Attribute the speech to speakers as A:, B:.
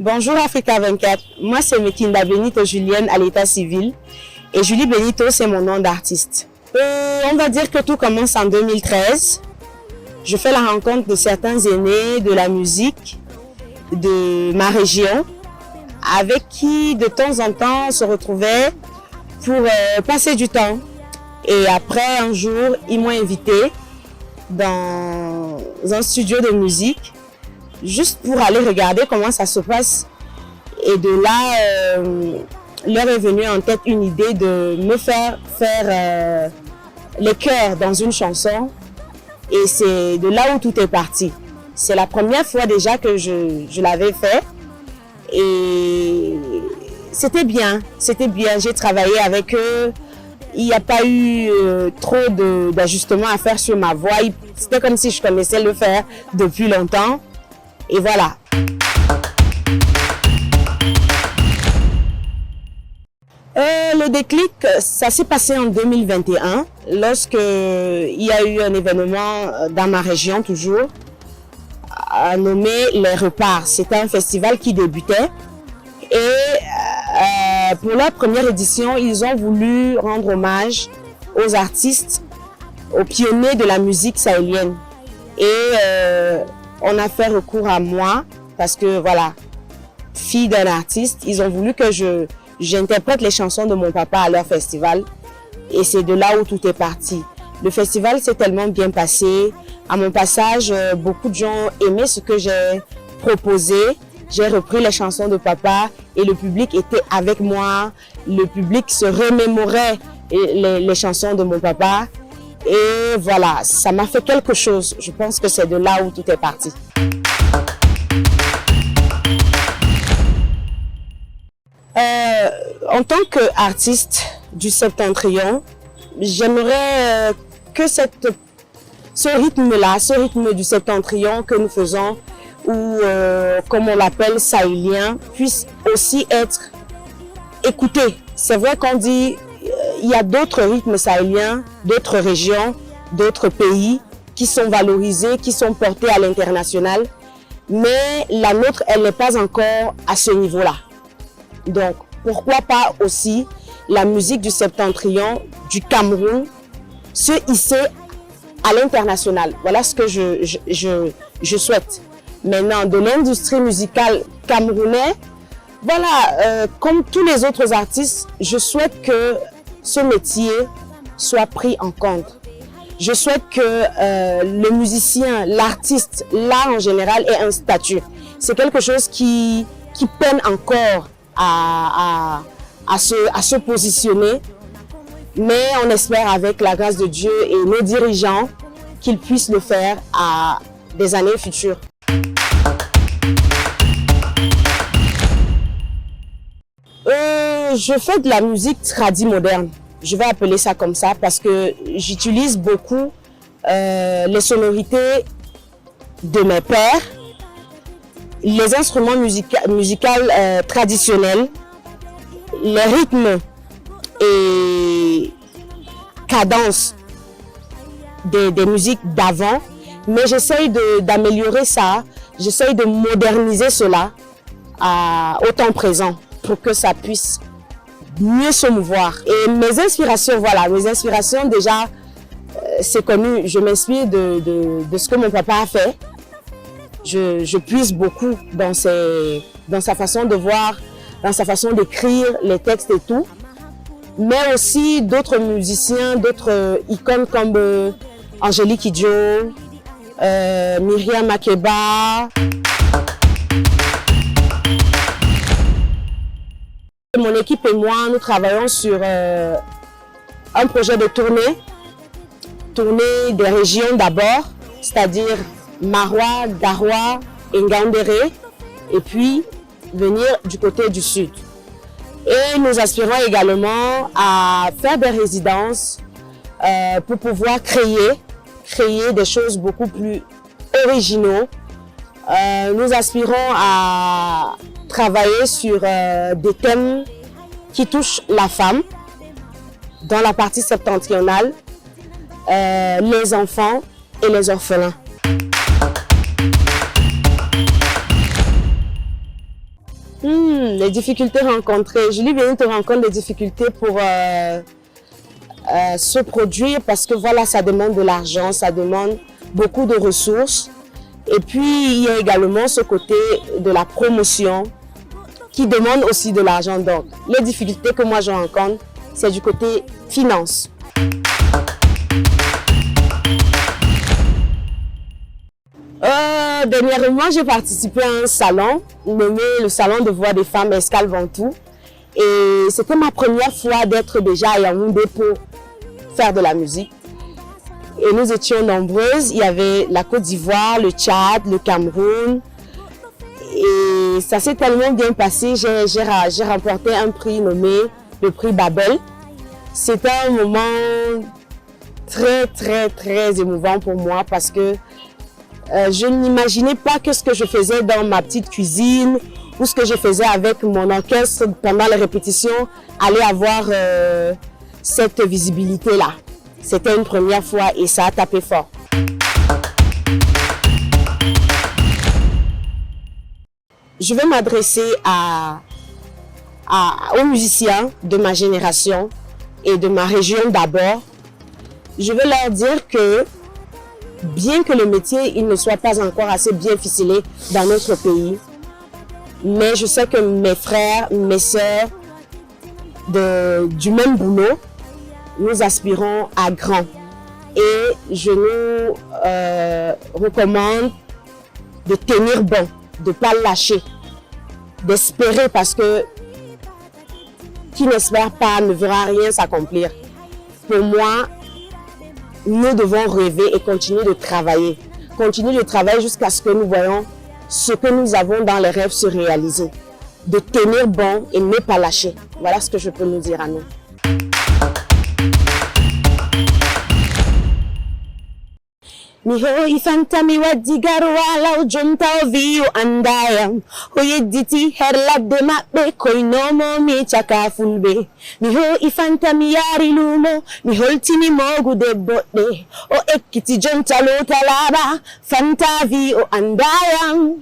A: Bonjour Africa 24, moi c'est Mekinda Benito Julienne à l'état civil et Julie Benito c'est mon nom d'artiste. On va dire que tout commence en 2013. Je fais la rencontre de certains aînés de la musique de ma région avec qui de temps en temps on se retrouvait pour passer du temps. Et après un jour, ils m'ont invité dans un studio de musique juste pour aller regarder comment ça se passe. Et de là, leur est venue en tête une idée de me faire les chœurs dans une chanson. Et c'est de là où tout est parti. C'est la première fois déjà que je l'avais fait. Et c'était bien, j'ai travaillé avec eux. Il n'y a pas eu trop d'ajustements à faire sur ma voix. C'était comme si je connaissais le faire depuis longtemps. Et voilà. Le déclic, ça s'est passé en 2021, lorsque il y a eu un événement dans ma région toujours, nommé Les Reparts. C'était un festival qui débutait. Et pour la première édition, ils ont voulu rendre hommage aux artistes, aux pionniers de la musique sahélienne. Et on a fait recours à moi parce que voilà, fille d'un artiste, ils ont voulu que j'interprète les chansons de mon papa à leur festival. Et c'est de là où tout est parti. Le festival s'est tellement bien passé. À mon passage, beaucoup de gens aimaient ce que j'ai proposé. J'ai repris les chansons de papa et le public était avec moi. Le public se remémorait les chansons de mon papa. Et voilà, ça m'a fait quelque chose. Je pense que c'est de là où tout est parti. En tant qu'artiste du Septentrion, j'aimerais que ce rythme-là, ce rythme du Septentrion que nous faisons, ou comme on l'appelle sahélien, puisse aussi être écouté. C'est vrai qu'on dit il y a d'autres rythmes sahéliens, d'autres régions, d'autres pays qui sont valorisés, qui sont portés à l'international, mais la nôtre, elle n'est pas encore à ce niveau-là. Donc, pourquoi pas aussi la musique du Septentrion, du Cameroun, se hisser à l'international. Voilà ce que je souhaite. Maintenant, de l'industrie musicale camerounaise, voilà, comme tous les autres artistes, je souhaite que ce métier soit pris en compte. Je souhaite que le musicien, l'artiste, l'art en général ait un statut. C'est quelque chose qui peine encore à se positionner. Mais on espère avec la grâce de Dieu et nos dirigeants qu'ils puissent le faire à des années futures. Je fais de la musique tradie moderne. Je vais appeler ça comme ça parce que j'utilise beaucoup les sonorités de mes pères, les instruments musicaux traditionnels, les rythmes et cadences des musiques d'avant, mais j'essaye d'améliorer ça, j'essaye de moderniser cela au temps présent pour que ça puisse mieux se mouvoir. Et mes inspirations, voilà, mes inspirations déjà, c'est connu, je m'inspire de ce que mon papa a fait. Je puise beaucoup dans sa façon de voir, dans sa façon d'écrire les textes et tout. Mais aussi d'autres musiciens, d'autres icônes comme Angélique Kidjo, Myriam Makeba. Mon équipe et moi, nous travaillons sur un projet de tournée des régions d'abord, c'est-à-dire Maroua, Garoua et Ngaoundéré, et puis venir du côté du sud. Et nous aspirons également à faire des résidences pour pouvoir créer des choses beaucoup plus originaux. Nous aspirons à travailler sur des thèmes qui touchent la femme dans la partie septentrionale, les enfants et les orphelins. les difficultés rencontrées. Julie Bénite rencontre des difficultés pour se produire parce que voilà, ça demande de l'argent, ça demande beaucoup de ressources. Et puis, il y a également ce côté de la promotion qui demande aussi de l'argent. Donc, les difficultés que moi je rencontre, c'est du côté finance. Dernièrement, j'ai participé à un salon nommé le Salon de voix des femmes Escale Ventoux. Et c'était ma première fois d'être déjà à Yaoundé pour faire de la musique. Et nous étions nombreuses. Il y avait la Côte d'Ivoire, le Tchad, le Cameroun. Et ça s'est tellement bien passé. J'ai remporté un prix nommé le prix Babel. C'était un moment très émouvant pour moi parce que je n'imaginais pas que ce que je faisais dans ma petite cuisine ou ce que je faisais avec mon orchestre pendant les répétitions allait avoir cette visibilité-là. C'était une première fois et ça a tapé fort. Je vais m'adresser aux musiciens de ma génération et de ma région d'abord. Je vais leur dire que bien que le métier il ne soit pas encore assez bien ficelé dans notre pays, mais je sais que mes frères, mes sœurs du même boulot, nous aspirons à grand. Et je nous recommande de tenir bon, de ne pas lâcher, d'espérer parce que qui n'espère pas ne verra rien s'accomplir. Pour moi, nous devons rêver et continuer de travailler. Continuer de travailler jusqu'à ce que nous voyons ce que nous avons dans les rêves se réaliser. De tenir bon et ne pas lâcher. Voilà ce que je peux nous dire à nous. Miho ifantami wadigaru wala ujumta oviu andayam Oyediti herladde mabbe koinomo mi chakafulbe Miho ifantami yari lumo mi holtini mogu debboɗɗe O ekkiti jonta lotalaba fantavi o andayam